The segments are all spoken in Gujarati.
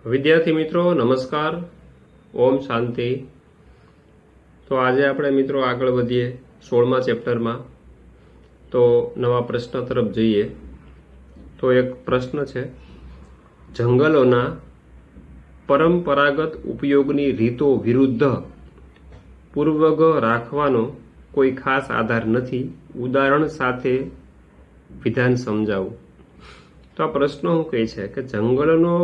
વિદ્યાર્થી મિત્રો નમસ્કાર, ઓમ શાંતિ। તો આજે આપણે મિત્રો આગળ વધીએ 16મા ચેપ્ટરમાં। તો નવા પ્રશ્ન તરફ જઈએ। તો એક પ્રશ્ન છે, જંગલોના પરંપરાગત ઉપયોગની રીતો વિરુદ્ધ પૂર્વગ્રહ રાખવાનો કોઈ ખાસ આધાર નથી, ઉદાહરણ સાથે વિધાન સમજાવું। તો આ પ્રશ્ન શું કહે છે કે જંગલનો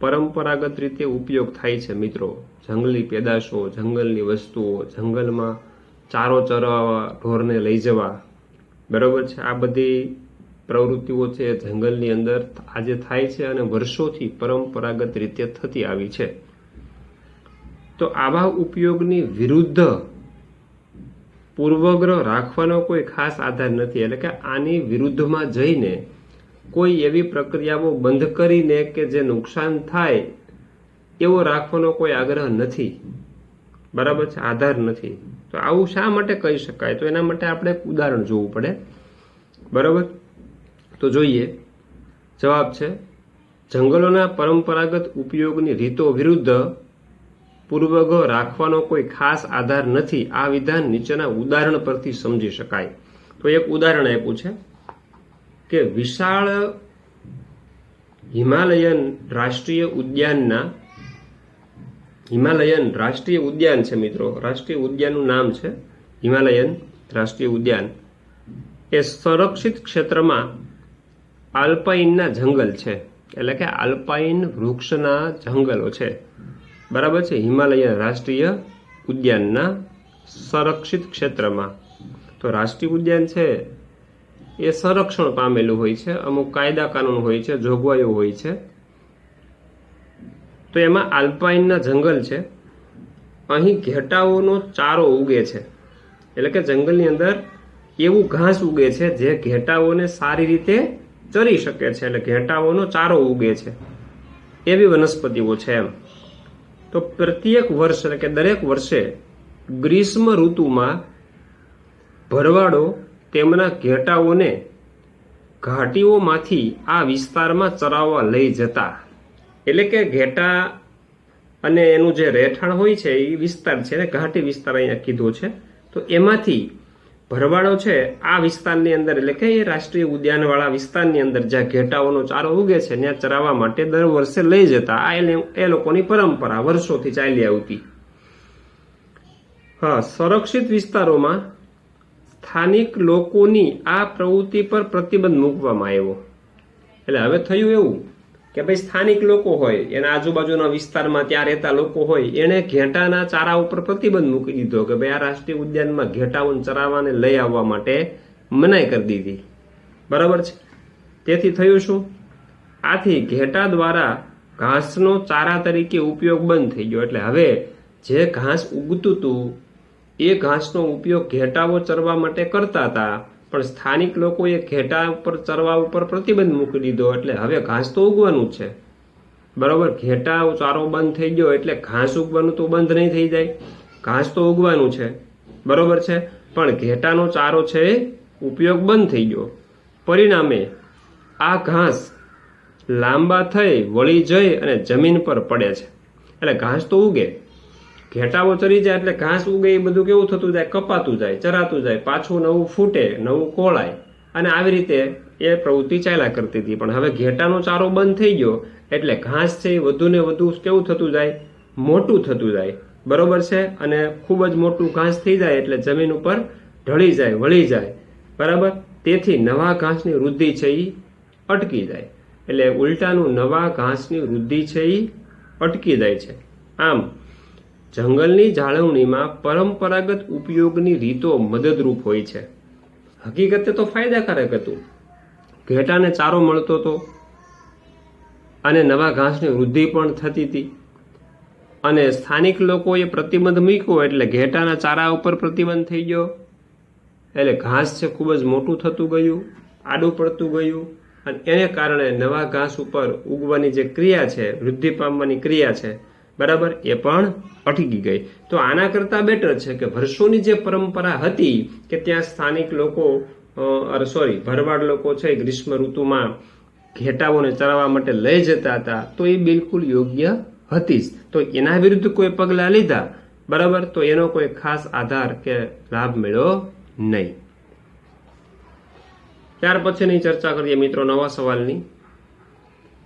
પરંપરાગત રીતે ઉપયોગ થાય છે મિત્રો, જંગલી પેદાશો, જંગલની વસ્તુઓ, જંગલમાં ચારો ચરાવવા, ઢોરને લઈ જવા, બરાબર છે। આ બધી પ્રવૃત્તિઓ છે જંગલની અંદર આજે થાય છે અને વર્ષોથી પરંપરાગત રીતે થતી આવી છે। તો આવા ઉપયોગની વિરુદ્ધ પૂર્વગ્રહ રાખવાનો કોઈ ખાસ આધાર નથી, એટલે કે આની વિરુદ્ધમાં જઈને કોઈ એવી પ્રક્રિયાઓ બંધ કરીને કે જે નુકસાન થાય એવો રાખવાનો કોઈ આગ્રહ નથી, બરાબર છે, આધાર નથી। તો આવું શા માટે કહી શકાય? તો એના માટે આપણે એક ઉદાહરણ જોવું પડે, બરાબર। તો જોઈએ, જવાબ છે, જંગલોના પરંપરાગત ઉપયોગની રીતો વિરુદ્ધ પૂર્વગ્રહ રાખવાનો કોઈ ખાસ આધાર નથી, આ વિધાન નીચેના ઉદાહરણ પરથી સમજી શકાય। તો એક ઉદાહરણ આપ્યું છે કે વિશાળ હિમાલયન રાષ્ટ્રીય ઉદ્યાન છે મિત્રો, રાષ્ટ્રીય ઉદ્યાનનું નામ છે હિમાલયન રાષ્ટ્રીય ઉદ્યાન। એ સંરક્ષિત ક્ષેત્રમાં આલ્પાઇનના જંગલ છે, એટલે કે આલ્પાઇન વૃક્ષના જંગલો છે, બરાબર છે, હિમાલયન રાષ્ટ્રીય ઉદ્યાનના સંરક્ષિત ક્ષેત્રમાં। તો રાષ્ટ્રીય ઉદ્યાન છે એ સંરક્ષણ પામેલું હોય છે, અમુક કાયદા કાનૂન હોય છે, જોગવાઈઓ હોય છે। તો એમાં આલ્પાઇનના જંગલ છે, અહીં ઘેટાઓનો ચારો ઉગે છે, એટલે કે જંગલની અંદર એવું ઘાસ ઉગે છે જે ઘેટાઓને સારી રીતે ચરી શકે છે, એટલે ઘેટાઓનો ચારો ઉગે છે, એવી વનસ્પતિઓ છે એમ। તો પ્રત્યેક વર્ષ એટલે કે દરેક વર્ષે ગ્રીષ્મ ઋતુમાં ભરવાડો તેમના ઘેટાઓને ઘાટીઓમાંથી આ વિસ્તારમાં ચરાવવા લઈ જતા, એટલે કે ઘેટા અને એનું જે રહેઠાણ હોય છે એ વિસ્તાર છે ને, ઘાટી વિસ્તાર અહીંયા કીધો છે। તો એમાંથી ભરવાડો છે આ વિસ્તારની અંદર, એટલે કે એ રાષ્ટ્રીય ઉદ્યાનવાળા વિસ્તારની અંદર જ્યાં ઘેટાઓનો ચારો ઉગે છે ત્યાં ચરાવવા માટે દર વર્ષે લઈ જતા। આ એ લોકોની પરંપરા વર્ષોથી ચાલી આવતી। હા, સંરક્ષિત વિસ્તારોમાં સ્થાનિક લોકોની આ પ્રવૃત્તિ પર પ્રતિબંધ મૂકવામાં આવ્યો। એટલે હવે થયું એવું કે ભાઈ સ્થાનિક લોકો હોય, એના આજુબાજુના વિસ્તારમાં ત્યાં રહેતા લોકો હોય, એને ઘેટાના ચારા ઉપર પ્રતિબંધ મૂકી દીધો કે ભાઈ આ રાષ્ટ્રીય ઉદ્યાનમાં ઘેટાઓને ચરાવવાને લઈ આવવા માટે મનાઈ કરી દીધી, બરાબર છે। તેથી થયું શું? આથી ઘેટા દ્વારા ઘાસનો ચારા તરીકે ઉપયોગ બંધ થઈ ગયો। એટલે હવે જે ઘાસ ઉગતું હતું એ ઘાસનો ઉપયોગ ઘેટાઓ ચરવા માટે કરતા હતા, પણ સ્થાનિક લોકોએ ઘેટા ઉપર ચરવા ઉપર પ્રતિબંધ મૂકી દીધો, એટલે હવે ઘાસ તો ઉગવાનું જ છે, બરાબર। ઘેટા ચારો બંધ થઈ ગયો એટલે ઘાસ ઉગવાનું તો બંધ નહીં થઈ જાય, ઘાસ તો ઉગવાનું છે, બરાબર છે, પણ ઘેટાનો ચારો છે ઉપયોગ બંધ થઈ ગયો। પરિણામે આ ઘાસ લાંબા થઈ વળી જઈ અને જમીન પર પડે છે, એટલે ઘાસ તો ઉગે, ઘેટાઓ ચરી જાય એટલે ઘાસ ઉગે, એ બધું કેવું થતું જાય, કપાતું જાય, ચરાતું જાય, પાછું નવું ફૂટે, નવું કોળાય, અને આવી રીતે એ પ્રવૃત્તિ ચાલ્યા કરતી હતી। પણ હવે ઘેટાનો ચારો બંધ થઈ ગયો એટલે ઘાસ છે એ વધુ ને વધુ કેવું થતું જાય, મોટું થતું જાય, બરોબર છે, અને ખૂબ જ મોટું ઘાસ થઈ જાય એટલે જમીન ઉપર ઢળી જાય, વળી જાય, બરાબર। તેથી નવા ઘાસની વૃદ્ધિ છે એ અટકી જાય, એટલે ઉલટાનું નવા ઘાસની વૃદ્ધિ છે એ અટકી જાય છે। આમ જંગલની જાળવણીમાં પરંપરાગત ઉપયોગની રીતો મદદરૂપ હોય છે। હકીકતે તો ફાયદાકારક હતું, ઘેટાને ચારો મળતો હતો અને નવા ઘાસની વૃદ્ધિ પણ થતી હતી, અને સ્થાનિક લોકોએ પ્રતિબંધ મૂક્યો એટલે ઘેટાના ચારા ઉપર પ્રતિબંધ થઈ ગયો, એટલે ઘાસ છે ખૂબ જ મોટું થતું ગયું, આડું પડતું ગયું, અને એને કારણે નવા ઘાસ ઉપર ઉગવાની જે ક્રિયા છે, વૃદ્ધિ પામવાની ક્રિયા છે, બરાબર, એ પણ અટકી ગઈ। તો આના કરતાં બેટર છે કે વર્ષોની જે પરંપરા હતી કે ત્યાં સ્થાનિક લોકો ભરવાડ લોકો છે ગ્રીષ્મ ઋતુમાં ઘેટાઓને ચરાવવા માટે લઈ જતા હતા તો એ બિલકુલ યોગ્ય હતી જ. તો એના વિરુદ્ધ કોઈ પગલાં લીધા, બરાબર, તો એનો કોઈ ખાસ આધાર કે લાભ મળ્યો નહીં. ત્યાર પછીની ચર્ચા કરીએ મિત્રો નવા સવાલની.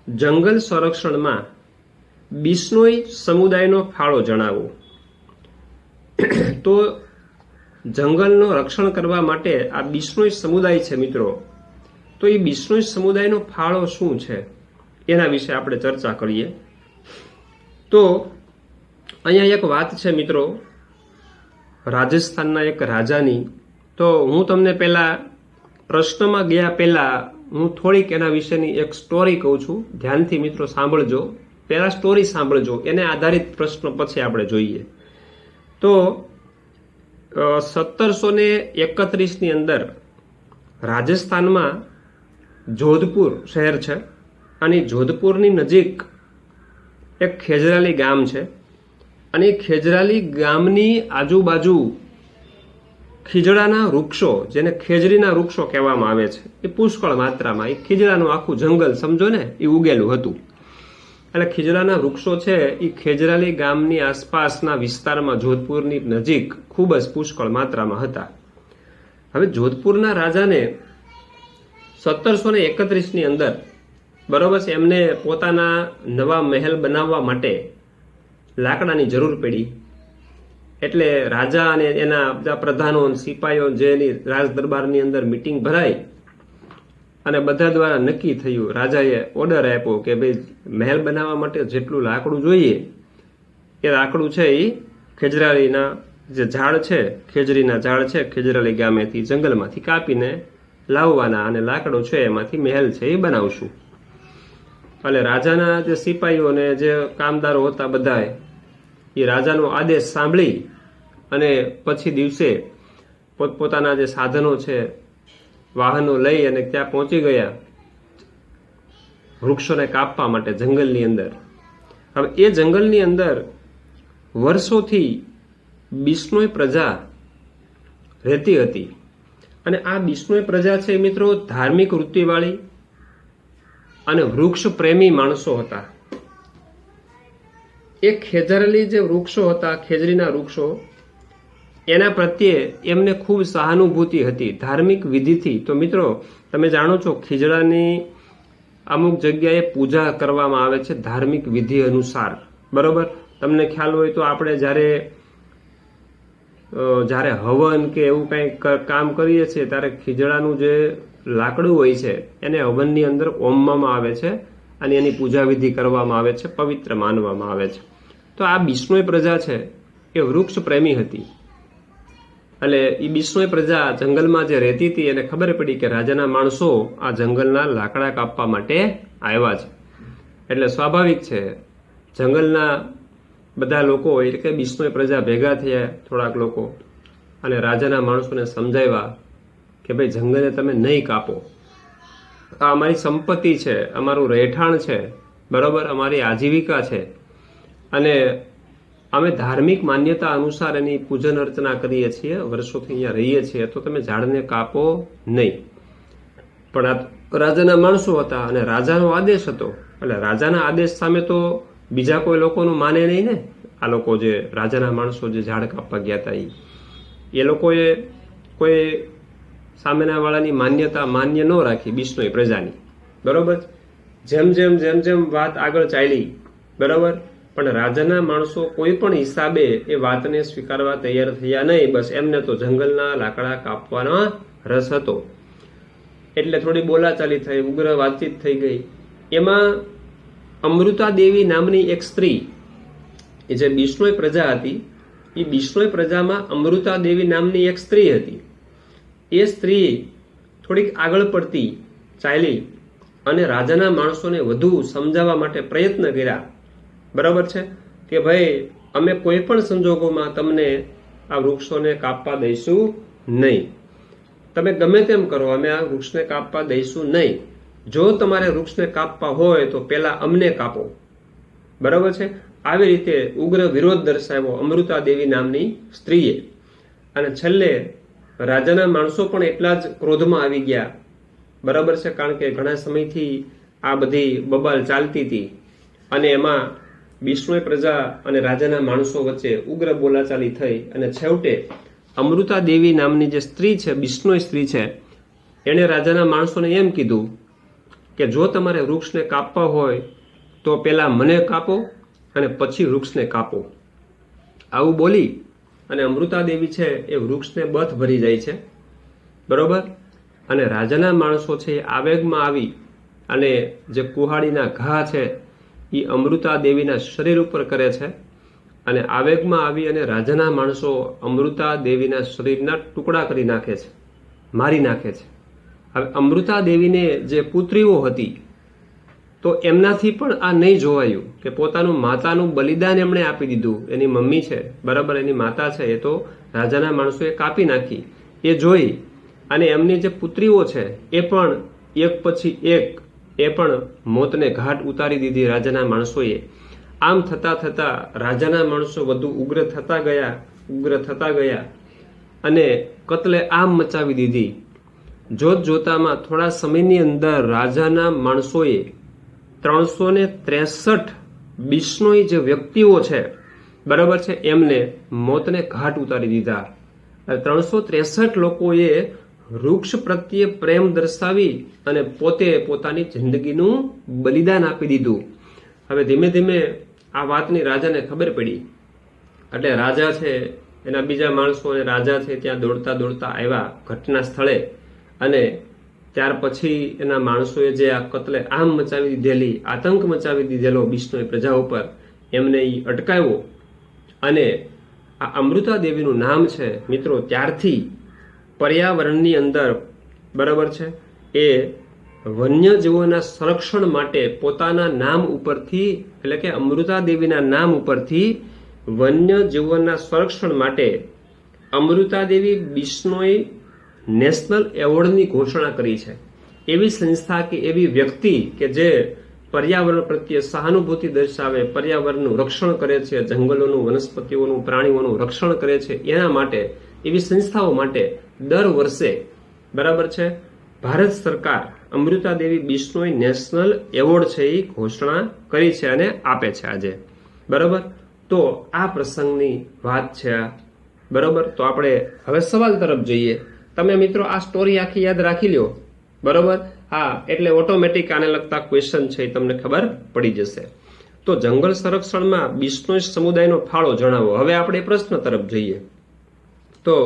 જંગલ સંરક્ષણમાં બિશ્નોઈ સમુદાયનો ફાળો જણાવો. તો જંગલનું રક્ષણ કરવા માટે આ બિશ્નોઈ સમુદાય છે મિત્રો, તો એ બિશ્નોઈ સમુદાયનો ફાળો શું છે એના વિશે આપણે ચર્ચા કરીએ. તો અહીંયા એક વાત છે મિત્રો, રાજસ્થાનના એક રાજાની. તો હું તમને પહેલા પ્રશ્નમાં ગયા પહેલા હું થોડીક એના વિશેની એક સ્ટોરી કહું છું, ધ્યાનથી મિત્રો સાંભળજો. પહેલા સ્ટોરી સાંભળજો, એને આધારિત પ્રશ્ન પછી આપણે જોઈએ. તો 1731ની અંદર રાજસ્થાનમાં જોધપુર શહેર છે, અને જોધપુરની નજીક એક ખેજરાલી ગામ છે, અને ખેજરાલી ગામની આજુબાજુ ખીજડાના વૃક્ષો, જેને ખેજરીના વૃક્ષો કહેવામાં આવે છે, એ પુષ્કળ માત્રામાં, એ ખીજડાનું આખું જંગલ સમજો ને, એ ઉગેલું હતું. એટલે ખીજડાના વૃક્ષો છે એ ખેજરાલી ગામની આસપાસના વિસ્તારમાં જોધપુરની નજીક ખૂબ જ પુષ્કળ માત્રામાં હતા. હવે જોધપુરના રાજાને 1731ની અંદર, બરોબર છે, એમને પોતાના નવા મહેલ બનાવવા માટે લાકડાની જરૂર પડી. એટલે રાજા અને એના બધા પ્રધાનો સિપાહીઓ જેની રાજ દરબારની અંદર મિટિંગ ભરાઈ અને બધા દ્વારા નક્કી થયું, રાજાએ ઓર્ડર આપ્યો કે ભાઈ મહેલ બનાવવા માટે જેટલું લાકડું જોઈએ એ લાકડું છે એ ખેજરાલીના જે ઝાડ છે, ખેજરીના ઝાડ છે, ખેજરાલી ગામેથી જંગલમાંથી કાપીને લાવવાના, અને લાકડો છે એમાંથી મહેલ છે એ બનાવશું. એટલે રાજાના જે સિપાહીઓને જે કામદારો હતા બધાએ એ રાજાનો આદેશ સાંભળી અને પછી દિવસે પોતપોતાના જે સાધનો છે, વાહનો લઈ અને ત્યાં પહોંચી ગયા વૃક્ષોને કાપવા માટે જંગલની અંદર. હવે એ જંગલની અંદર વર્ષોથી બિશ્નોઈ પ્રજા રહેતી હતી, અને આ બિશ્નોઈ પ્રજા છે મિત્રો ધાર્મિક વૃત્તિવાળી અને વૃક્ષ પ્રેમી માણસો હતા. એ ખેજરાલી જે વૃક્ષો હતા, ખેજરીના વૃક્ષો, એના પ્રત્યે એમને ખૂબ સહાનુભૂતિ હતી ધાર્મિક વિધિથી. તો મિત્રો તમે જાણો છો ખીજડાની અમુક જગ્યાએ પૂજા કરવામાં આવે છે ધાર્મિક વિધિ અનુસાર, બરોબર. તમને ખ્યાલ હોય તો આપણે જ્યારે હવન કે એવું કંઈક કામ કરીએ છીએ ત્યારે ખીજડાનું જે લાકડું હોય છે એને હવનની અંદર ઓમવામાં આવે છે અને એની પૂજા વિધિ કરવામાં આવે છે, પવિત્ર માનવામાં આવે છે. તો આ બિશ્નોઈ પ્રજા છે એ વૃક્ષ પ્રેમી હતી. એટલે એ બિશ્નોઈ પ્રજા જંગલમાં જે રહેતી હતી એને ખબર પડી કે રાજાના માણસો આ જંગલના લાકડા કાપવા માટે આવ્યા છે. એટલે સ્વાભાવિક છે જંગલના બધા લોકો એટલે કે બિશ્નોઈ પ્રજા ભેગા થયા, થોડાક લોકો, અને રાજાના માણસોને સમજાવ્યા કે ભાઈ જંગલને તમે નહીં કાપો, આ અમારી સંપત્તિ છે, અમારું રહેઠાણ છે, બરોબર, અમારી આજીવિકા છે, અને અમે ધાર્મિક માન્યતા અનુસાર એની પૂજન અર્ચના કરીએ છીએ, વર્ષોથી અહીંયા રહીએ છીએ, તો તમે ઝાડને કાપો નહીં. પણ આ રાજાના માણસો હતા અને રાજાનો આદેશ હતો, એટલે રાજાના આદેશ સામે તો બીજા કોઈ લોકોનું માને નહીં ને. આ લોકો જે રાજાના માણસો જે ઝાડ કાપવા ગયા હતા એ લોકોએ કોઈ સામેના વાળાની માન્યતા માન્ય ન રાખી બિશ્નોઈ પ્રજાની, બરોબર. જેમ જેમ વાત આગળ ચાલી, બરોબર, પણ રાજાના માણસો કોઈ પણ હિસાબે એ વાતને સ્વીકારવા તૈયાર થયા નહીં. બસ એમને તો જંગલના લાકડા કાપવાનો રસ હતો. એટલે થોડી બોલાચાલી થઈ, ઉગ્ર વાતચીત થઈ ગઈ. એમાં અમૃતા દેવી નામની એક સ્ત્રી, એ જે બિશ્નોઈ પ્રજા હતી, એ બિશ્નોઈ પ્રજામાં અમૃતા દેવી નામની એક સ્ત્રી હતી. એ સ્ત્રી થોડીક આગળ પડતી ચાલી અને રાજાના માણસોને વધુ સમજાવવા માટે પ્રયત્ન કર્યા, બરાબર છે, કે ભાઈ અમે કોઈ પણ સંજોગોમાં તમને આ વૃક્ષોને કાપવા દઈશું નહીં. તમે ગમે તેમ કરો, અમે આ વૃક્ષને કાપવા દઈશું નહીં. જો તમારે વૃક્ષને કાપવા હોય તો પહેલા અમને કાપો, બરાબર છે. આવી રીતે ઉગ્ર વિરોધ દર્શાવ્યો અમૃતા દેવી નામની સ્ત્રીએ. અને છેલ્લે રાજાના માણસો પણ એટલા જ ક્રોધમાં આવી ગયા, બરાબર છે, કારણ કે ઘણા સમયથી આ બધી બબાલ ચાલતી હતી અને એમાં બિશ્નોઈ પ્રજા અને રાજાના માણસો વચ્ચે ઉગ્ર બોલાચાલી થઈ અને છેવટે અમૃતા દેવી નામની જે સ્ત્રી છે, બિશ્નોઈ સ્ત્રી છે, એણે રાજાના માણસોને એમ કીધું કે જો તમારે વૃક્ષને કાપવા હોય તો પહેલા મને કાપો અને પછી વૃક્ષને કાપો. આવું બોલી અને અમૃતા દેવી છે એ વૃક્ષને બથ ભરી જાય છે, બરોબર. અને રાજાના માણસો છે એ આવેગમાં આવી અને જે કુહાડીના ઘા છે એ અમૃતા દેવીના શરીર ઉપર કરે છે અને આવેગમાં આવી અને રાજાના માણસો અમૃતા દેવીના શરીરના ટુકડા કરી નાખે છે, મારી નાખે છે. હવે અમૃતા દેવીને જે પુત્રીઓ હતી તો એમનાથી પણ આ નહીં જોવાયું કે પોતાનું માતાનું બલિદાન એમણે આપી દીધું. એની મમ્મી છે, બરાબર, એની માતા છે, એ તો રાજાના માણસોએ કાપી નાખી. એ જોઈ અને એમની જે પુત્રીઓ છે એ પણ એક પછી એક એ પણ મોતને ઘાટ ઉતારી દીધી રાજાના માણસોએ. આમ થતા થતા રાજાના માણસો વધુ ઉગ્ર થતા ગયા અને કત્લે આમ મચાવી દીધી. જોત જોતામાં થોડા સમયની અંદર રાજાના માણસોએ 363 બિશ્નોઈ જે વ્યક્તિઓ છે, બરાબર છે, એમને મોતને ઘાટ ઉતારી દીધા. 363 લોકોએ વૃક્ષ પ્રત્યે પ્રેમ દર્શાવી અને પોતે પોતાની જિંદગીનું બલિદાન આપી દીધું. હવે ધીમે ધીમે આ વાતની રાજાને ખબર પડી એટલે રાજા છે એના બીજા માણસો અને રાજા છે ત્યાં દોડતા દોડતા આવ્યા ઘટના સ્થળે અને ત્યાર પછી એના માણસોએ જે આ કત્લે આમ મચાવી દીધેલી, આતંક મચાવી દીધેલો બિશ્નોઈ પ્રજા ઉપર, એમને અટકાવ્યો. અને આ અમૃતા દેવીનું નામ છે મિત્રો ત્યારથી પર્યાવરણની અંદર, બરાબર છે, એ વન્યજીવોના સંરક્ષણ માટે પોતાના નામ ઉપરથી, એટલે કે અમૃતા દેવીના નામ ઉપરથી વન્યજીવોના સંરક્ષણ માટે અમૃતા દેવી બિશ્નોઈ નેશનલ એવોર્ડની ઘોષણા કરી છે. એવી સંસ્થા કે એવી વ્યક્તિ કે જે પર્યાવરણ પ્રત્યે સહાનુભૂતિ દર્શાવે, પર્યાવરણનું રક્ષણ કરે છે, જંગલોનું, વનસ્પતિઓનું, પ્રાણીઓનું રક્ષણ કરે છે, એના માટે, એવી સંસ્થાઓ માટે દર વર્ષે, બરાબર છે, ભારત સરકાર અમૃતા દેવી બિશ્નોઈ નેશનલ એવોર્ડ છે એ ઘોષણા કરી છે અને આપે છે આજે, બરાબર. તો આ પ્રસંગની વાત છે, બરાબર. તો આપણે હવે સવાલ તરફ જઈએ. તમે મિત્રો આ સ્ટોરી આખી યાદ રાખી લ્યો, બરાબર. હા, એટલે ઓટોમેટિક આને લગતા ક્વેશ્ચન છે એ તમને ખબર પડી જશે. તો જંગલ સંરક્ષણમાં બિશ્નોઈ સમુદાયનો ફાળો જણાવો. હવે આપણે પ્રશ્ન તરફ જઈએ. તો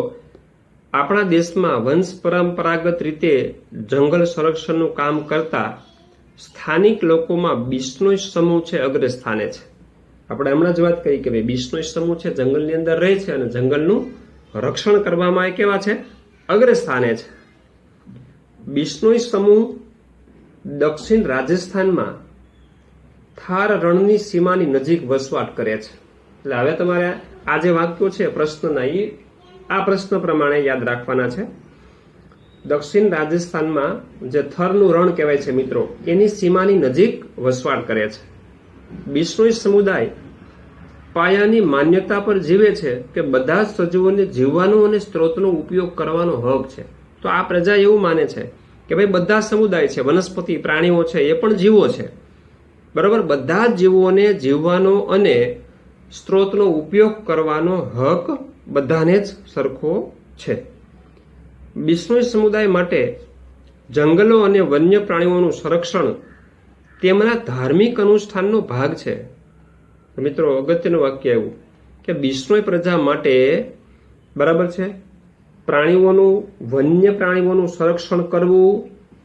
આપણા દેશમાં વંશ પરંપરાગત રીતે જંગલ સંરક્ષણનું કામ કરતા સ્થાનિક લોકોમાં બિશ્નોઈ સમૂહ છે અગ્ર સ્થાને છે. આપણે હમણાં જ વાત કરી કે ભાઈ બિશ્નોઈ સમૂહ છે જંગલની અંદર રહે છે અને જંગલનું રક્ષણ કરવામાં એ કેવા છે? અગ્ર સ્થાને છે. બિશ્નોઈ સમૂહ દક્ષિણ રાજસ્થાનમાં થાર રણની સીમાની નજીક વસવાટ કરે છે. એટલે હવે તમારે આ જે વાક્યો છે પ્રશ્નના, એ આ પ્રશ્ન પ્રમાણે યાદ રાખવાના છે. દક્ષિણ રાજસ્થાનમાં જે થરનું રણ કહેવાય છે મિત્રો, એની સીમાની નજીક વસવાટ કરે છે. બિશ્નોઈ સમુદાય પાયાની માન્યતા પર જીવે છે કે બધા સજીવોને જીવવાનો અને સ્ત્રોતનો ઉપયોગ કરવાનો હક છે. તો આ પ્રજા એવું માને છે કે ભાઈ બધા સમુદાય છે, વનસ્પતિ, પ્રાણીઓ છે, એ પણ જીવો છે, બરાબર. બધા જ જીવોને જીવવાનો અને સ્ત્રોતનો ઉપયોગ કરવાનો હક બધાને જ સરખો છે. બિશ્નોઈ સમુદાય માટે જંગલો અને વન્ય પ્રાણીઓનું સંરક્ષણ તેમના ધાર્મિક અનુષ્ઠાનનો ભાગ છે. મિત્રો અગત્યનું વાક્ય એવું કે બિશ્નોઈ પ્રજા માટે, બરાબર છે, પ્રાણીઓનું, વન્ય પ્રાણીઓનું સંરક્ષણ કરવું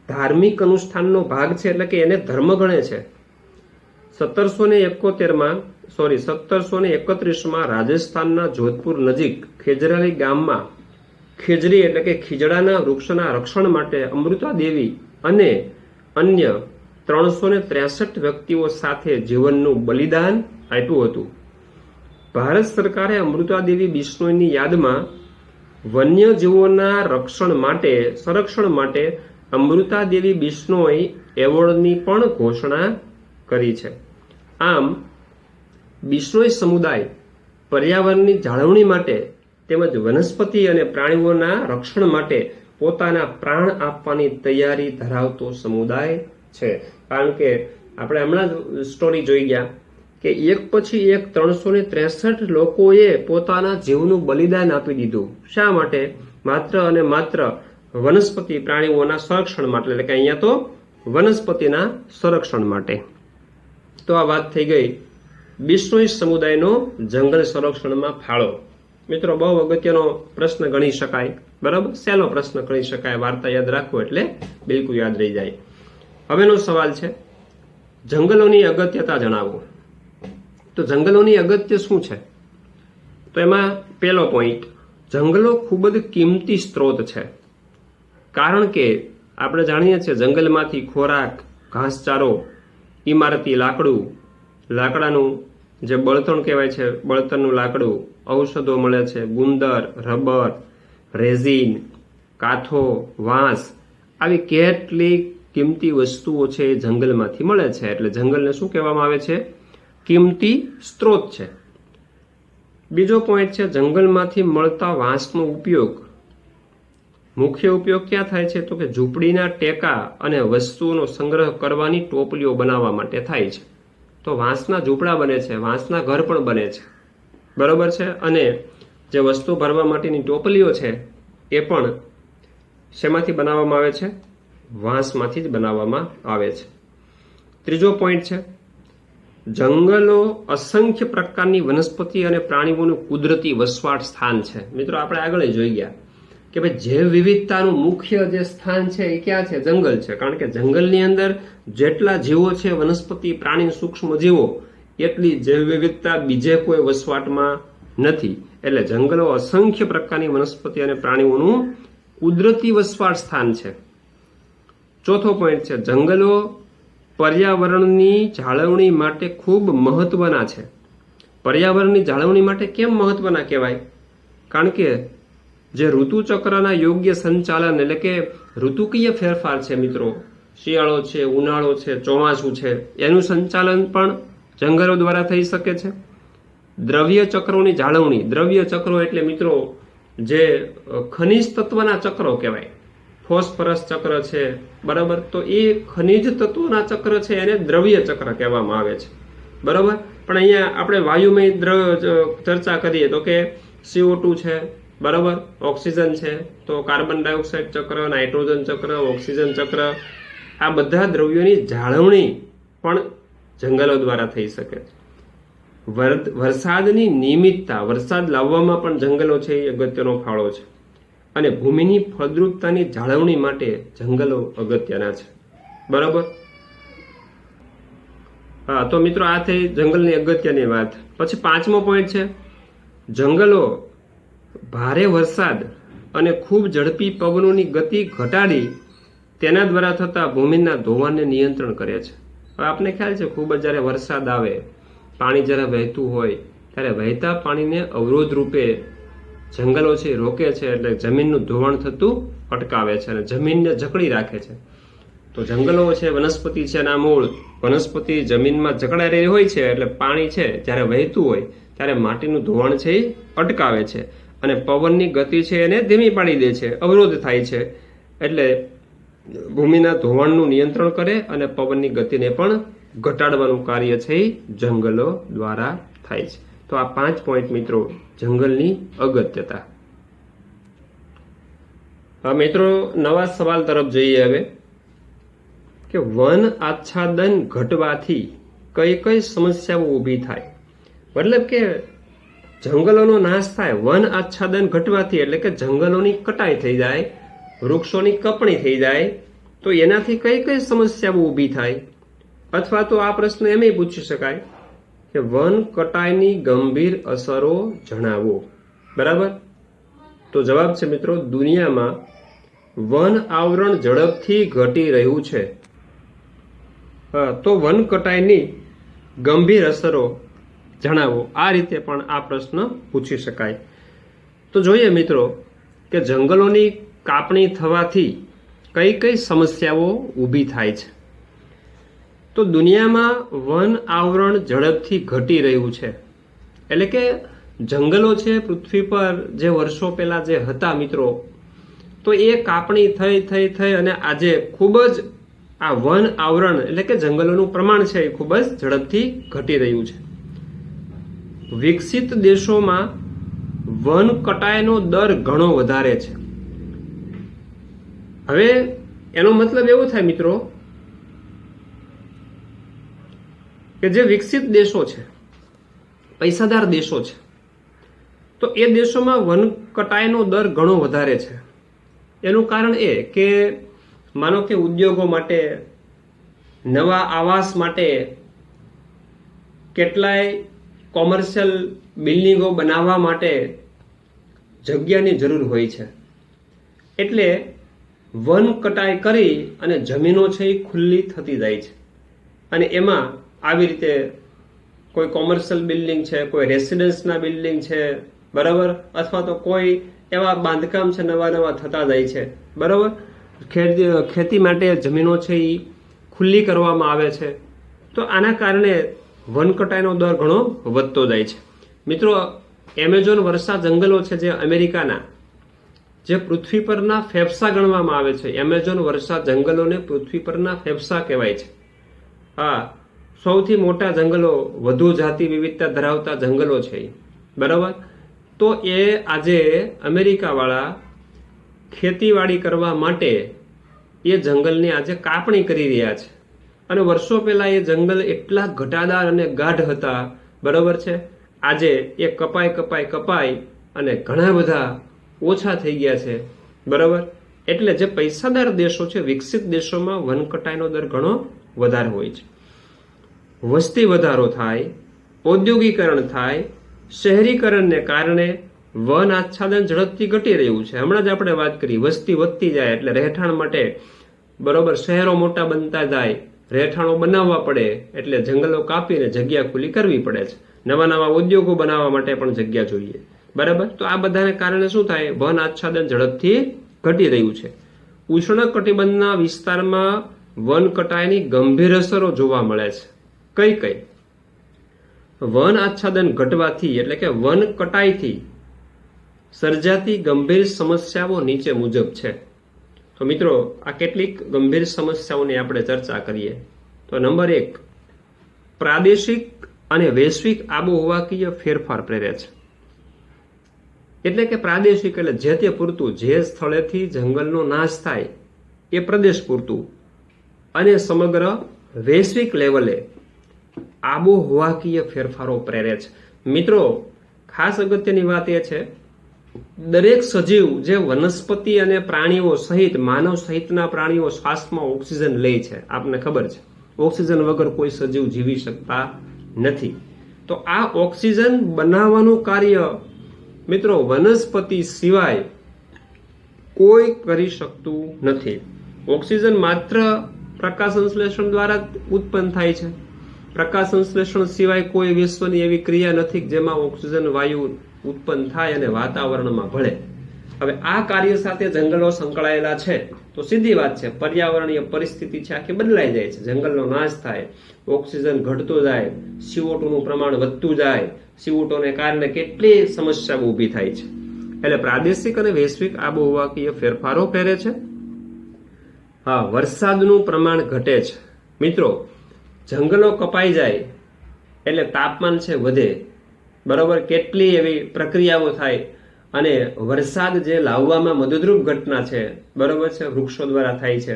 ધાર્મિક અનુષ્ઠાનનો ભાગ છે, એટલે કે એને ધર્મ ગણે છે. 1731માં રાજસ્થાનના જોધપુર નજીક ખેજરાલી ગામમાં ખેજરી એટલે કે ખીજડાના વૃક્ષના રક્ષણ માટે અમૃતા દેવી અને અન્ય 363 વ્યક્તિઓ સાથે જીવનનું બલિદાન આપ્યું હતું. ભારત સરકારે અમૃતા દેવી બિશ્નોઈની યાદમાં વન્યજીવોના સંરક્ષણ માટે અમૃતા દેવી બિશ્નોઈ એવોર્ડની પણ ઘોષણા કરી છે. આમ બિશ્નોઈ સમુદાય પર્યાવરણની જાળવણી માટે તેમજ વનસ્પતિ અને પ્રાણીઓના રક્ષણ માટે પોતાના પ્રાણ આપવાની તૈયારી ધરાવતો સમુદાય છે, કારણ કે આપણે હમણાં જ સ્ટોરી જોઈ ગયા કે એક પછી એક 363 લોકોએ પોતાના જીવનું બલિદાન આપી દીધું. શા માટે? માત્ર અને માત્ર વનસ્પતિ પ્રાણીઓના સંરક્ષણ માટે, એટલે કે અહીંયા તો વનસ્પતિના સંરક્ષણ માટે. તો આ વાત થઈ ગઈ બિશ્નોઈ સમુદાયનો જંગલ સંરક્ષણમાં ફાળો. મિત્રો, બહુ અગત્યનો પ્રશ્ન ગણી શકાય, બરાબર, સહેલો પ્રશ્ન ગણી શકાય. વાર્તા યાદ રાખો એટલે બિલકુલ યાદ રહી જાય. હવેનો સવાલ છે, જંગલોની અગત્યતા જણાવો. તો જંગલોની અગત્ય શું છે? તો એમાં પહેલો પોઈન્ટ, જંગલો ખૂબ જ કિંમતી સ્ત્રોત છે. કારણ કે આપણે જાણીએ છીએ જંગલમાંથી ખોરાક, ઘાસચારો, ઇમારતી લાકડું, લાકડાનું જે બળતણ કહેવાય છે, બળતણનું લાકડું, ઔષધો મળે છે, ગુંદર, રબર, રેઝિન, કાથો, વાંસ, આવી કેટલી કિંમતી વસ્તુઓ છે એ જંગલમાંથી મળે છે. એટલે જંગલને શું કહેવામાં આવે છે? કિંમતી સ્ત્રોત છે. બીજો પોઈન્ટ છે, જંગલમાંથી મળતા વાંસનો ઉપયોગ, મુખ્ય ઉપયોગ ક્યાં થાય છે? તો કે ઝૂંપડીના ટેકા અને વસ્તુઓનો સંગ્રહ કરવાની ટોપલીઓ બનાવવા માટે થાય છે. તો વાંસના ઝૂંપડા બને છે, વાંસના ઘર પણ બને છે, બરોબર છે. અને જે વસ્તુ ભરવા માટેની ટોપલીઓ છે એ પણ શેમાંથી બનાવવામાં આવે છે? વાંસમાંથી જ બનાવવામાં આવે છે. ત્રીજો પોઈન્ટ છે, જંગલો અસંખ્ય પ્રકારની વનસ્પતિ અને પ્રાણીઓનું કુદરતી વસવાટ સ્થાન છે. મિત્રો, આપણે આગળ જોઈ ગયા કે ભાઈ જૈવ વિવિધતાનું મુખ્ય જે સ્થાન છે એ ક્યાં છે? જંગલ છે. કારણ કે જંગલની અંદર જેટલા જીવો છે, વનસ્પતિ, પ્રાણી, સૂક્ષ્મ જીવો, એટલી જૈવ વિવિધતા બીજે કોઈ વસવાટમાં નથી. એટલે જંગલો અસંખ્ય પ્રકારની વનસ્પતિ અને પ્રાણીઓનું કુદરતી વસવાટ સ્થાન છે. ચોથો પોઈન્ટ છે, જંગલો પર્યાવરણની જાળવણી માટે ખૂબ મહત્વના છે. પર્યાવરણની જાળવણી માટે કેમ મહત્વના કહેવાય? કારણ કે જે ઋતુચક્રના યોગ્ય સંચાલન, એટલે કે ઋતુકીય ફેરફાર છે મિત્રો, શિયાળો છે, ઉનાળો છે, ચોમાસું છે, એનું સંચાલન પણ જંગલો દ્વારા થઈ શકે છે. દ્રવ્ય ચક્રોની જાળવણી, દ્રવ્ય ચક્રો એટલે મિત્રો જે ખનિજ તત્વના ચક્રો કહેવાય, ફોસ્ફરસ ચક્ર છે, બરાબર. તો એ ખનિજ તત્વોના ચક્ર છે એને દ્રવ્ય ચક્ર કહેવામાં આવે છે, બરાબર. પણ અહીંયા આપણે વાયુમય ચર્ચા કરીએ તો કે CO2 છે, બરાબર, ઓક્સિજન છે, તો કાર્બન ડાયોક્સાઇડ ચક્ર, નાઇટ્રોજન ચક્ર, ઓક્સિજન ચક્ર, આ બધા દ્રવ્યોની જાળવણી પણ જંગલો દ્વારા થઈ શકે છે. વરસાદની નિયમિતતા, વરસાદ લાવવામાં પણ જંગલો છે એ અગત્યનો ફાળો છે. અને ભૂમિની ફળદ્રુપતાની જાળવણી માટે જંગલો અગત્યના છે, બરાબર. હા, તો મિત્રો આ થઈ જંગલની અગત્યની વાત. પછી પાંચમો પોઈન્ટ છે, જંગલો ભારે વરસાદ અને ખૂબ ઝડપી પવનોની ગતિ ઘટાડી તેના દ્વારા થતા ભૂમિના ધોવાણને નિયંત્રણ કરે છે. હવે આપને ખ્યાલ છે, ખૂબ જ જ્યારે વરસાદ આવે, પાણી જ્યારે વહેતું હોય, ત્યારે વહેતા પાણીને અવરોધ રૂપે જંગલો છે રોકે છે. એટલે જમીનનું ધોવાણ થતું અટકાવે છે અને જમીનને જકડી રાખે છે. તો જંગલો છે, વનસ્પતિ છે, એના મૂળ વનસ્પતિ જમીનમાં જકડાઈ હોય છે. એટલે પાણી છે જ્યારે વહેતું હોય ત્યારે માટીનું ધોવાણ છે એ અટકાવે છે અને પવનની ગતિ છે એને ધીમી પાડી દે છે, અવરોધ થાય છે. એટલે ભૂમિના ધોવાણનું નિયંત્રણ કરે અને પવનની ગતિને પણ ઘટાડવાનું કાર્ય છે એ જંગલો દ્વારા થાય છે. તો આ 5 પોઈન્ટ મિત્રો જંગલની અગત્યતા. હા મિત્રો, નવા સવાલ તરફ જઈએ હવે કે વન આચ્છાદન ઘટવાથી કઈ કઈ સમસ્યાઓ ઊભી થાય. મતલબ કે જંગલોનો નાશ થાય, વન આચ્છાદન ઘટવાથી એટલે કે જંગલોની કટાઈ થઈ જાય, વૃક્ષોની કપણી થઈ જાય, તો એનાથી કઈ કઈ સમસ્યાઓ ઊભી થાય. અથવા તો આ પ્રશ્ન એમ પૂછી શકાય કે વન કટાઈની ગંભીર અસરો જણાવો, બરાબર. તો જવાબ છે મિત્રો, દુનિયામાં વન આવરણ ઝડપથી ઘટી રહ્યું છે. તો વન કટાઈની ગંભીર અસરો જણાવો, આ રીતે પણ આ પ્રશ્ન પૂછી શકાય. તો જોઈએ મિત્રો કે જંગલોની કાપણી થવાથી કઈ કઈ સમસ્યાઓ ઊભી થાય છે. તો દુનિયામાં વન આવરણ ઝડપથી ઘટી રહ્યું છે. એટલે કે જંગલો છે પૃથ્વી પર જે વર્ષો પહેલા જે હતા મિત્રો, તો એ કાપણી થઈ અને આજે ખૂબ જ આ વન આવરણ એટલે કે જંગલોનું પ્રમાણ છે એ ખૂબ જ ઝડપથી ઘટી રહ્યું છે. વિકસિત દેશોમાં વન કટાઈનો દર ઘણો વધારે છે. હવે એનો મતલબ એવો થાય મિત્રો કે જે વિકસિત દેશો છે, પૈસાદાર દેશો છે, તો એ દેશોમાં વન કટાઈનો દર ઘણો વધારે છે. એનું કારણ એ કે માનો કે ઉદ્યોગો માટે, નવા આવાસ માટે કેટલાય કોમર્શિયલ બિલ્ડિંગો બનાવવા માટે જગ્યાની જરૂર હોય છે. એટલે વન કટાઈ કરી અને જમીનો છે એ ખુલ્લી થતી જાય છે. અને એમાં આવી રીતે કોઈ કોમર્શિયલ બિલ્ડિંગ છે, કોઈ રેસિડન્સના બિલ્ડિંગ છે, બરાબર, અથવા તો કોઈ એવા બાંધકામ છે નવા નવા થતા જાય છે, બરાબર. ખેતી માટે જમીનો છે એ ખુલ્લી કરવામાં આવે છે. તો આના કારણે વન કટાઈનો દર ઘણો વધતો જાય છે. મિત્રો, એમેઝોન વર્ષા જંગલો છે જે અમેરિકાના, જે પૃથ્વી પરના ફેફસા ગણવામાં આવે છે. એમેઝોન વર્ષા જંગલોને પૃથ્વી પરના ફેફસા કહેવાય છે. હા, સૌથી મોટા જંગલો, વધુ જાતિ વિવિધતા ધરાવતા જંગલો છે, બરાબર. તો એ આજે અમેરિકાવાળા ખેતીવાડી કરવા માટે એ જંગલની આજે કાપણી કરી રહ્યા છે. અને વર્ષો પહેલા એ જંગલ એટલા ઘટાદાર અને ગાઢ હતા, બરાબર છે. આજે એ કપાઈ અને ઘણા બધા ઓછા થઈ ગયા છે, બરાબર. એટલે જે પૈસાદાર દેશો છે, વિકસિત દેશોમાં વન કટાઈનો દર ઘણો વધારે હોય છે. વસ્તી વધારો થાય, ઔદ્યોગિકરણ થાય, શહેરીકરણને કારણે વન આચ્છાદન ઝડપથી ઘટી રહ્યું છે. હમણાં જ આપણે વાત કરી, વસ્તી વધતી જાય એટલે રહેઠાણ માટે, બરોબર, શહેરો મોટા બનતા જાય, રહેઠાણો બનાવવા પડે એટલે જંગલો કાપીને જગ્યા ખુલ્લી કરવી પડે છે. નવા નવા ઉદ્યોગો બનાવવા માટે પણ જગ્યા જોઈએ, બરાબર. તો આ બધાને કારણે શું થાય? વન આચ્છાદન ઝડપથી ઘટી રહ્યું છે. ઉષ્ણકટિબંધના વિસ્તારમાં વન કટાઈની ગંભીર અસરો જોવા મળે છે. કઈ કઈ? વન આચ્છાદન ઘટવાથી એટલે કે વન કટાઈથી સર્જાતી ગંભીર સમસ્યાઓ નીચે મુજબ છે. તો મિત્રો, આ કેટલીક ગંભીર સમસ્યાઓની આપણે ચર્ચા કરીએ. તો નંબર 1, પ્રાદેશિક અને વૈશ્વિક આબોહવાકીય ફેરફાર પ્રેરે છે. એટલે કે પ્રાદેશિક એટલે જે તે પૂરતું, જે સ્થળેથી જંગલનો નાશ થાય એ પ્રદેશ પૂરતું, અને સમગ્ર વૈશ્વિક લેવલે આબોહવાકીય ફેરફારો પ્રેરે છે. મિત્રો, ખાસ અગત્યની વાત એ છે, દરેક સજીવ જે વનસ્પતિ અને પ્રાણીઓ સહિત માનવ સહિતના પ્રાણીઓ શ્વાસમાં ઓક્સિજન લે છે, આપને ખબર છે, ઓક્સિજન વગર કોઈ સજીવ જીવી શકતા નથી. તો આ ઓક્સિજન બનાવવાનું કાર્ય મિત્રો વનસ્પતિ સિવાય કોઈ કરી શકતું નથી. ઓક્સિજન માત્ર પ્રકાશ સંશ્લેષણ દ્વારા ઉત્પન્ન થાય છે. પ્રકાશ સંશ્લેષણ સિવાય કોઈ વિશ્વની એવી ક્રિયા નથી જેમાં ઓક્સિજન વાયુ ઉત્પન્ન થાય અને વાતાવરણમાં ભળે. હવે આ કાર્ય સાથે જંગલો સંકળાયેલા છે. તો સીધી વાત છે, પર્યાવરણીય પરિસ્થિતિ છે આખી બદલાઈ જાય છે. જંગલનો નાશ થાય, ઓક્સિજન ઘટતો જાય, CO2 નું પ્રમાણ વધતું જાય, CO2 ને કારણે કેટલી સમસ્યાઓ ઊભી થાય છે. એટલે પ્રાદેશિક અને વૈશ્વિક આબોહવાકીય ફેરફારો પ્રેરે છે. હા, વરસાદનું પ્રમાણ ઘટે છે. મિત્રો, જંગલો કપાઈ જાય એટલે તાપમાન છે વધે, બરોબર. કેટલી એવી પ્રક્રિયાઓ થાય અને વરસાદ જે લાવવામાં મદદરૂપ ઘટના છે, બરોબર છે, વૃક્ષો દ્વારા થાય છે,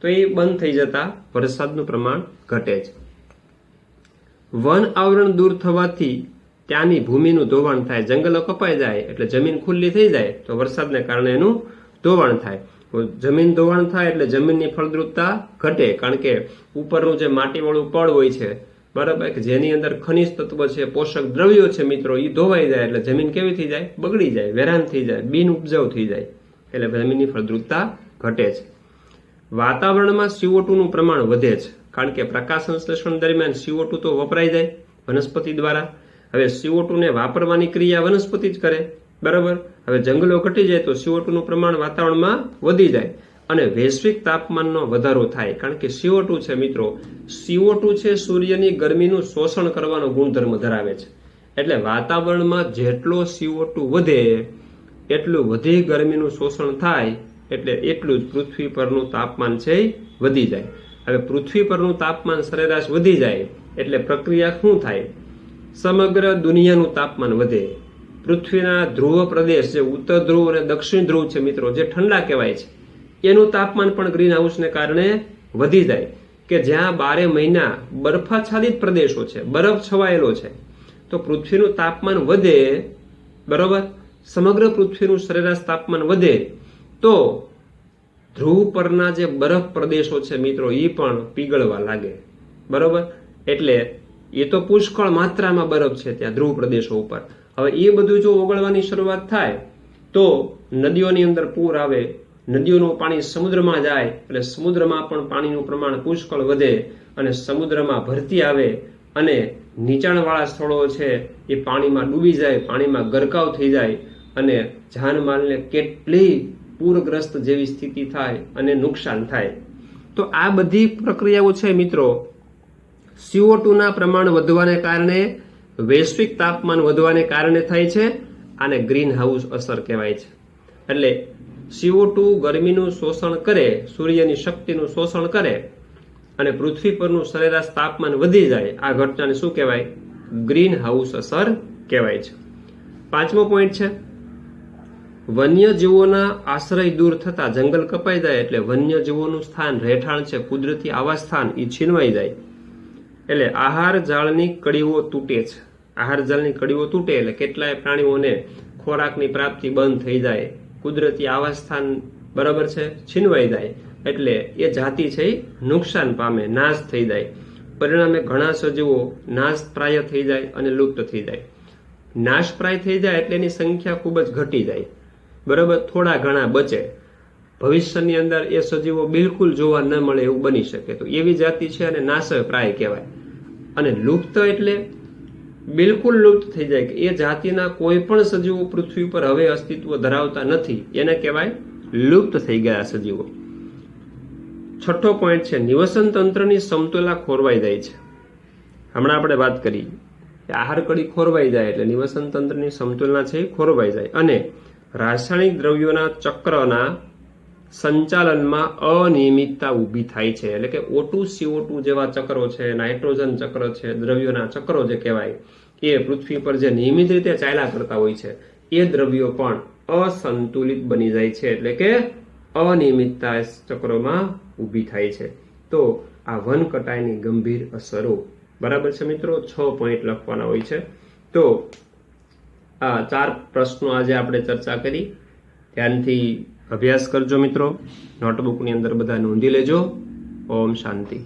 તો એ બંધ થઈ જતા વરસાદનું પ્રમાણ ઘટે છે. વન આવરણ દૂર થવાથી ત્યાંની ભૂમિનું ધોવાણ થાય. જંગલો કપાઈ જાય એટલે જમીન ખુલ્લી થઈ જાય તો વરસાદને કારણે એનું ધોવાણ થાય. જમીન ધોવાણ થાય એટલે જમીનની ફળદ્રુપતા ઘટે, કારણ કે ઉપરનું જે માટીવાળું પડ હોય છે, બરાબર, કે જેની અંદર ખનિજ તત્વ છે, પોષક દ્રવ્યો છે મિત્રો, એ ધોવાઈ જાય એટલે જમીન કેવી થઈ જાય? બગડી જાય, વેરાન થઈ જાય, બિન ઉપજાઉ થઈ જાય, એટલે જમીનની ફળદ્રુપતા ઘટે છે. વાતાવરણમાં CO2 નું પ્રમાણ વધે છે, કારણ કે પ્રકાશ સંશ્લેષણ દરમિયાન CO2 તો વપરાઈ જાય વનસ્પતિ દ્વારા. હવે CO2 ને વાપરવાની ક્રિયા વનસ્પતિ જ કરે, બરાબર. હવે જંગલો ઘટી જાય તો CO2 નું પ્રમાણ વાતાવરણમાં વધી જાય અને વૈશ્વિક તાપમાનનો વધારો થાય, કારણ કે CO2 છે મિત્રો, CO2 છે સૂર્યની ગરમીનું શોષણ કરવાનો ગુણધર્મ ધરાવે છે. એટલે વાતાવરણમાં જેટલો CO2 વધે એટલું વધી ગરમીનું શોષણ થાય, એટલે એટલું જ પૃથ્વી પરનું તાપમાન છે વધી જાય. હવે પૃથ્વી પરનું તાપમાન સરેરાશ વધી જાય એટલે પ્રક્રિયા શું થાય? સમગ્ર દુનિયાનું તાપમાન વધે. પૃથ્વીના ધ્રુવ પ્રદેશ જે ઉત્તર ધ્રુવ અને દક્ષિણ ધ્રુવ છે મિત્રો, જે ઠંડા કહેવાય છે, એનું તાપમાન પણ ગ્રીન હાઉસને કારણે વધી જાય. કે જ્યાં 12 મહિના બરફાચ્છાદિત પ્રદેશો છે, બરફ છવાયેલો છે, તો પૃથ્વીનું તાપમાન વધે, બરોબર, સમગ્ર પૃથ્વીનું સરેરાશ તાપમાન વધે તો ધ્રુવ પરના જે બરફ પ્રદેશો છે મિત્રો, એ પણ પીગળવા લાગે, બરોબર. એટલે એ તો પુષ્કળ માત્રામાં બરફ છે ત્યાં ધ્રુવ પ્રદેશો ઉપર. હવે એ બધું જો ઓગળવાની શરૂઆત થાય તો નદીઓની અંદર પૂર આવે, નદીઓનું પાણી સમુદ્રમાં જાય એટલે સમુદ્રમાં પણ પાણીનું પ્રમાણ પુષ્કળ વધે અને સમુદ્રમાં ભરતી આવે અને નીચાણવાળા સ્થળો છે એ પાણીમાં ડૂબી જાય, પાણીમાં ગરકાવ થઈ જાય અને જાનમાલને કેટલી પૂરગ્રસ્ત જેવી સ્થિતિ થાય અને નુકસાન થાય. તો આ બધી પ્રક્રિયાઓ છે મિત્રો CO2 ના પ્રમાણ વધવાને કારણે, વૈશ્વિક તાપમાન વધવાને કારણે થાય છે. આને ગ્રીન હાઉસ અસર કહેવાય છે. એટલે CO2 ગરમીનું શોષણ કરે, સૂર્યની શક્તિનું શોષણ કરે અને પૃથ્વી પરનું સરેરાશ તાપમાન વધી જાય, આ ઘટનાને શું કહેવાય? ગ્રીન હાઉસ અસર કહેવાય છે. 5મો પોઈન્ટ છે, વન્યજીવોના આશ્રય દૂર થતા જંગલ કપાઈ જાય એટલે વન્યજીવોનું સ્થાન, રહેઠાણ છે, કુદરતી આવાસ સ્થાન એ છીનવાઈ જાય. એટલે આહાર જાળની કડીઓ તૂટે છે. આહાર જાળની કડીઓ તૂટે એટલે કેટલાય પ્રાણીઓને ખોરાકની પ્રાપ્તિ બંધ થઈ જાય, કુદરતી આવાસ સ્થાન, બરાબર છે, છીનવાઈ જાય એટલે એ જાતિ છે એ નુકસાન પામે, નાશ થઈ જાય. પરિણામે ઘણા સજીવો નાશપ્રાય થઈ જાય અને લુપ્ત થઈ જાય. નાશપ્રાય થઈ જાય એટલે એની સંખ્યા ખૂબ જ ઘટી જાય, બરાબર, થોડા ઘણા બચે. ભવિષ્યની અંદર એ સજીવો બિલકુલ જોવા ન મળે એવું બની શકે. તો એવી જાતિ છે અને નાશપ્રાય કહેવાય. અને લુપ્ત એટલે બિલકુલ લુપ્ત થઈ જાય કે એ જાતિના કોઈ પણ સજીવો પૃથ્વી પર હવે અસ્તિત્વ ધરાવતા નથી, એને કહેવાય લુપ્ત થઈ ગયા સજીવો. 6થો પોઈન્ટ છે, નિવસન તંત્રની સમતુલા ખોરવાઈ જાય છે. હમણાં આપણે વાત કરી કે આહાર કડી ખોરવાઈ જાય એટલે નિવસન તંત્રની સમતુલના છે એ ખોરવાઈ જાય અને રાસાયણિક દ્રવ્યોના ચક્રના સંચાલનમાં અનિયમિતતા ઊભી થાય છે. એટલે કે O2 CO2 જેવા ચક્રો છે, નાઇટ્રોજન ચક્ર છે, દ્રવ્યોના ચક્રો જે કહેવાય, એ પૃથ્વી પર જે નિયમિત રીતે ચાલ્યા કરતા હોય છે એ દ્રવ્યો પણ અસંતુલિત બની જાય છે. એટલે કે અનિયમિતતા ચક્રોમાં ઊભી થાય છે. તો આ વન કટાઈની ગંભીર અસરો, બરાબર છે મિત્રો. 6 પોઈન્ટ લખવાના હોય છે. તો આ 4 પ્રશ્નો આજે આપણે ચર્ચા કરી. ધ્યાનથી અભ્યાસ કરજો મિત્રો. નોટબુકની અંદર બધા નોંધી લેજો. ઓમ શાંતિ.